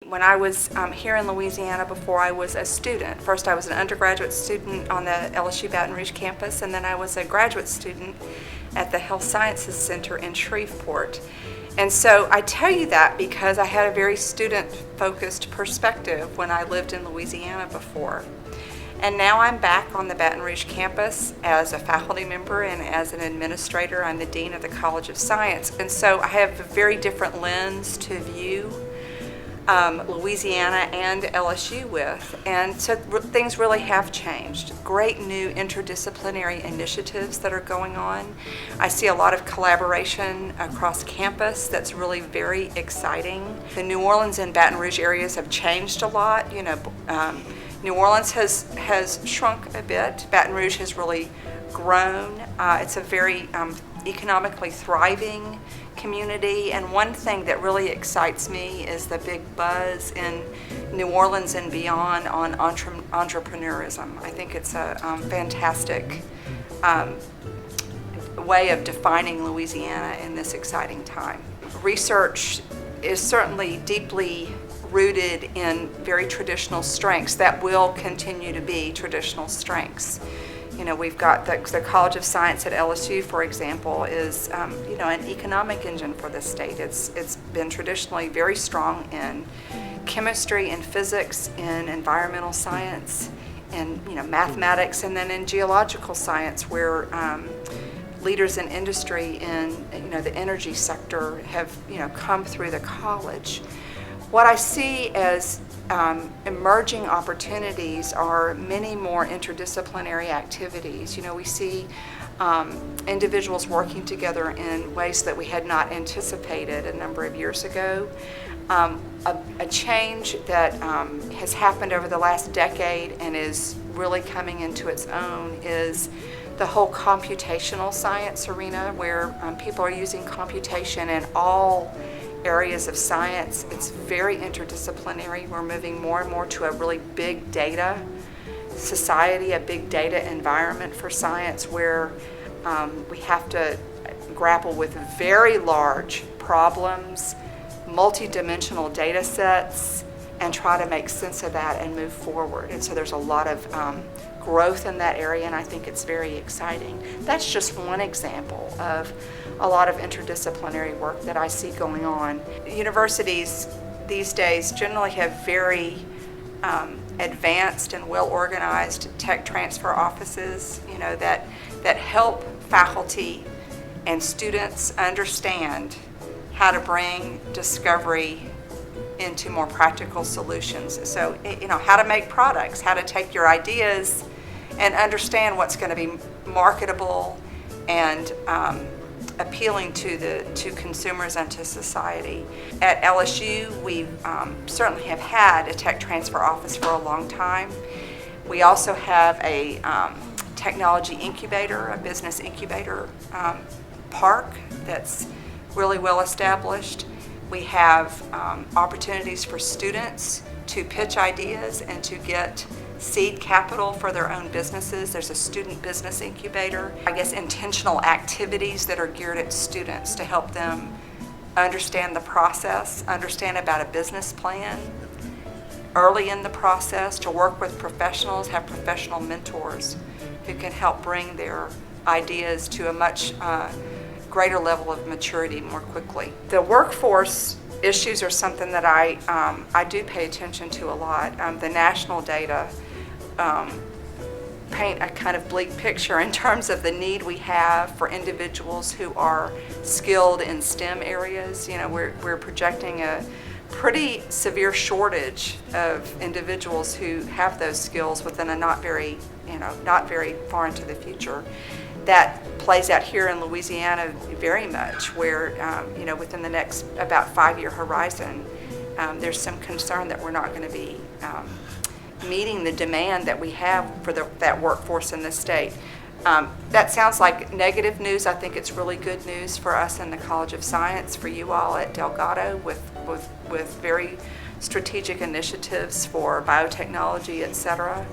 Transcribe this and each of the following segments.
When I was here in Louisiana before I was a student, first I was an undergraduate student on the LSU Baton Rouge campus, and then I was a graduate student at the Health Sciences Center in Shreveport. And so I tell you that because I had a very student-focused perspective when I lived in Louisiana before. And now I'm back on the Baton Rouge campus as a faculty member and as an administrator. I'm the Dean of the College of Science. And so I have a very different lens to view Louisiana and LSU with. And so things really have changed. Great new interdisciplinary initiatives that are going on. I see a lot of collaboration across campus that's really very exciting. The New Orleans and Baton Rouge areas have changed a lot. New Orleans has shrunk a bit. Baton Rouge has really grown. It's a very economically thriving community, and one thing that really excites me is the big buzz in New Orleans and beyond on entrepreneurism. I think it's a fantastic way of defining Louisiana in this exciting time. Research is certainly deeply rooted in very traditional strengths that will continue to be traditional strengths. We've got the College of Science at LSU, for example, is an economic engine for the state. It's been traditionally very strong in chemistry and physics, in environmental science, and mathematics, and then in geological science, where leaders in industry in the energy sector have come through the college. What I see as emerging opportunities are many more interdisciplinary activities. We see individuals working together in ways that we had not anticipated a number of years ago. A change that has happened over the last decade and is really coming into its own is the whole computational science arena, where people are using computation in all areas of science. It's very interdisciplinary. We're moving more and more to a really big data society, a big data environment for science, where we have to grapple with very large problems, multi-dimensional data sets, and try to make sense of that and move forward. And so there's a lot of growth in that area, and I think it's very exciting. That's just one example of a lot of interdisciplinary work that I see going on. Universities these days generally have very advanced and well-organized tech transfer offices, that help faculty and students understand how to bring discovery into more practical solutions. So, how to make products, how to take your ideas and understand what's going to be marketable and appealing to consumers and to society. At LSU, we certainly have had a tech transfer office for a long time. We also have a technology incubator, a business incubator park that's really well established. We have opportunities for students to pitch ideas and to get seed capital for their own businesses. There's a student business incubator. Intentional activities that are geared at students to help them understand the process, understand about a business plan early in the process, to work with professionals, have professional mentors who can help bring their ideas to a much greater level of maturity more quickly. The workforce issues are something that I do pay attention to a lot. The national data paint a kind of bleak picture in terms of the need we have for individuals who are skilled in STEM areas. We're projecting a pretty severe shortage of individuals who have those skills within a not very far into the future. That plays out here in Louisiana very much, where within the next about 5-year horizon, there's some concern that we're not going to be meeting the demand that we have for that workforce in the state. That sounds like negative news. I think it's really good news for us in the College of Science, for you all at Delgado, with very strategic initiatives for biotechnology, et cetera.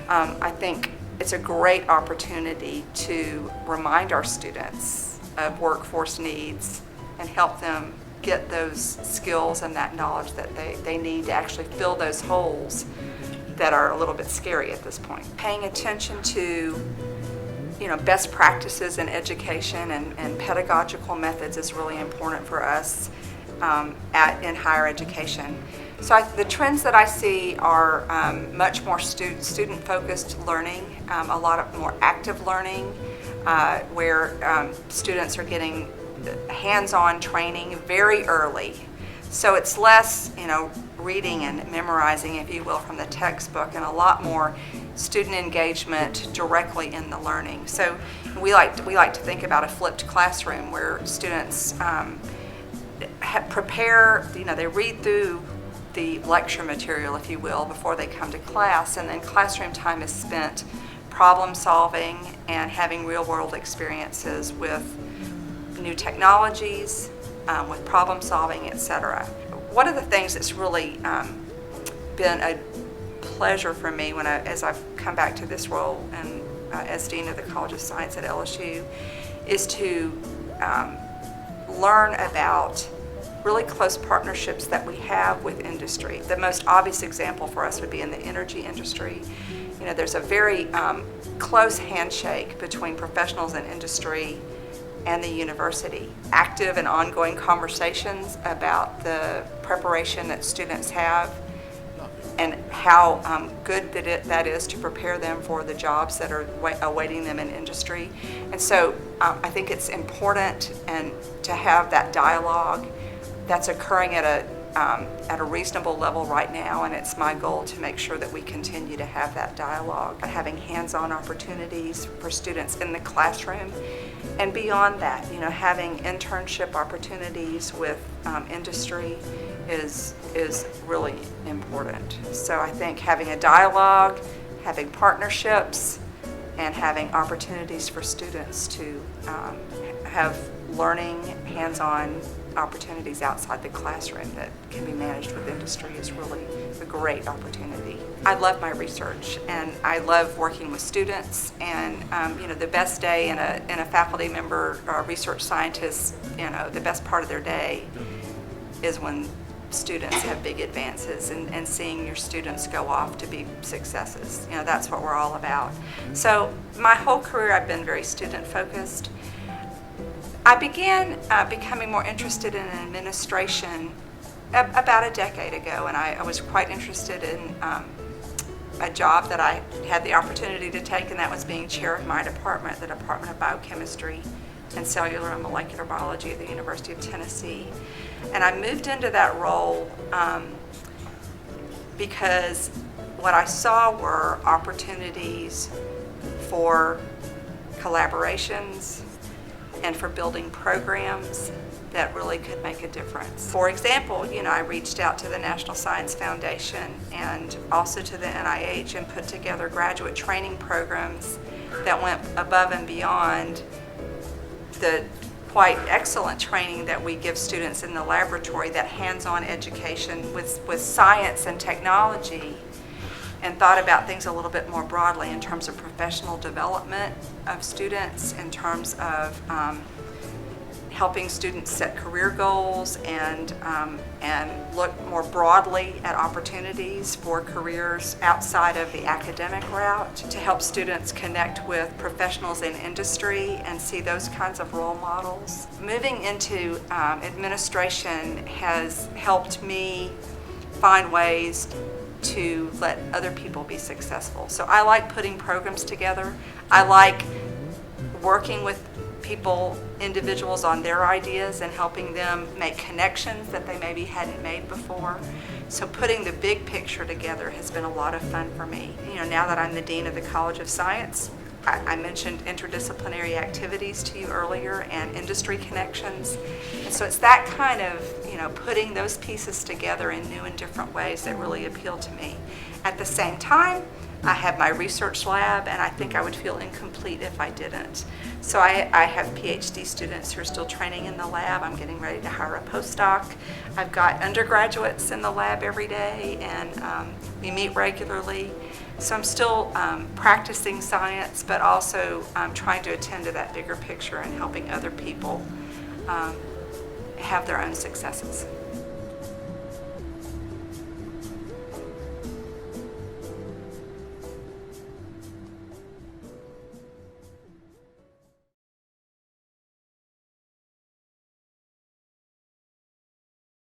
I think it's a great opportunity to remind our students of workforce needs and help them get those skills and that knowledge that they need to actually fill those holes that are a little bit scary at this point. Paying attention to best practices in education and pedagogical methods is really important for us in higher education. So the trends that I see are much more student-focused learning, a lot of more active learning, where students are getting hands-on training very early. So it's less, reading and memorizing, if you will, from the textbook, and a lot more student engagement directly in the learning. So we like to think about a flipped classroom where students prepare, they read through the lecture material, if you will, before they come to class, and then classroom time is spent problem solving and having real-world experiences with new technologies, with problem solving, etc. One of the things that's really been a pleasure for me as I've come back to this role and as Dean of the College of Science at LSU is to learn about really close partnerships that we have with industry. The most obvious example for us would be in the energy industry. There's a very close handshake between professionals in industry and the university. Active and ongoing conversations about the preparation that students have and how good that is to prepare them for the jobs that are awaiting them in industry. And so I think it's important to have that dialogue that's occurring at a reasonable level right now, and it's my goal to make sure that we continue to have that dialogue. Having hands-on opportunities for students in the classroom, and beyond that, having internship opportunities with industry is really important. So I think having a dialogue, having partnerships, and having opportunities for students to have learning, hands-on opportunities outside the classroom that can be managed with industry is really a great opportunity. I love my research, and I love working with students, and the best day in a faculty member or research scientist, the best part of their day is when students have big advances and seeing your students go off to be successes. That's what we're all about. So my whole career I've been very student focused. I began becoming more interested in administration about a decade ago, and I was quite interested in a job that I had the opportunity to take, and that was being chair of my department, the Department of Biochemistry and Cellular and Molecular Biology at the University of Tennessee. And I moved into that role because what I saw were opportunities for collaborations and for building programs that really could make a difference. For example, I reached out to the National Science Foundation and also to the NIH and put together graduate training programs that went above and beyond the quite excellent training that we give students in the laboratory, that hands-on education with science and technology, and thought about things a little bit more broadly in terms of professional development of students, in terms of helping students set career goals and look more broadly at opportunities for careers outside of the academic route, to help students connect with professionals in industry and see those kinds of role models. Moving into administration has helped me find ways to let other people be successful. So I like putting programs together. I like working with people, individuals, on their ideas and helping them make connections that they maybe hadn't made before. So putting the big picture together has been a lot of fun for me. Now that I'm the Dean of the College of Science, I mentioned interdisciplinary activities to you earlier and industry connections. And so it's that kind of, putting those pieces together in new and different ways that really appeal to me. At the same time, I have my research lab, and I think I would feel incomplete if I didn't. So I have PhD students who are still training in the lab. I'm getting ready to hire a postdoc. I've got undergraduates in the lab every day, and we meet regularly. So I'm still practicing science, but also trying to attend to that bigger picture and helping other people have their own successes.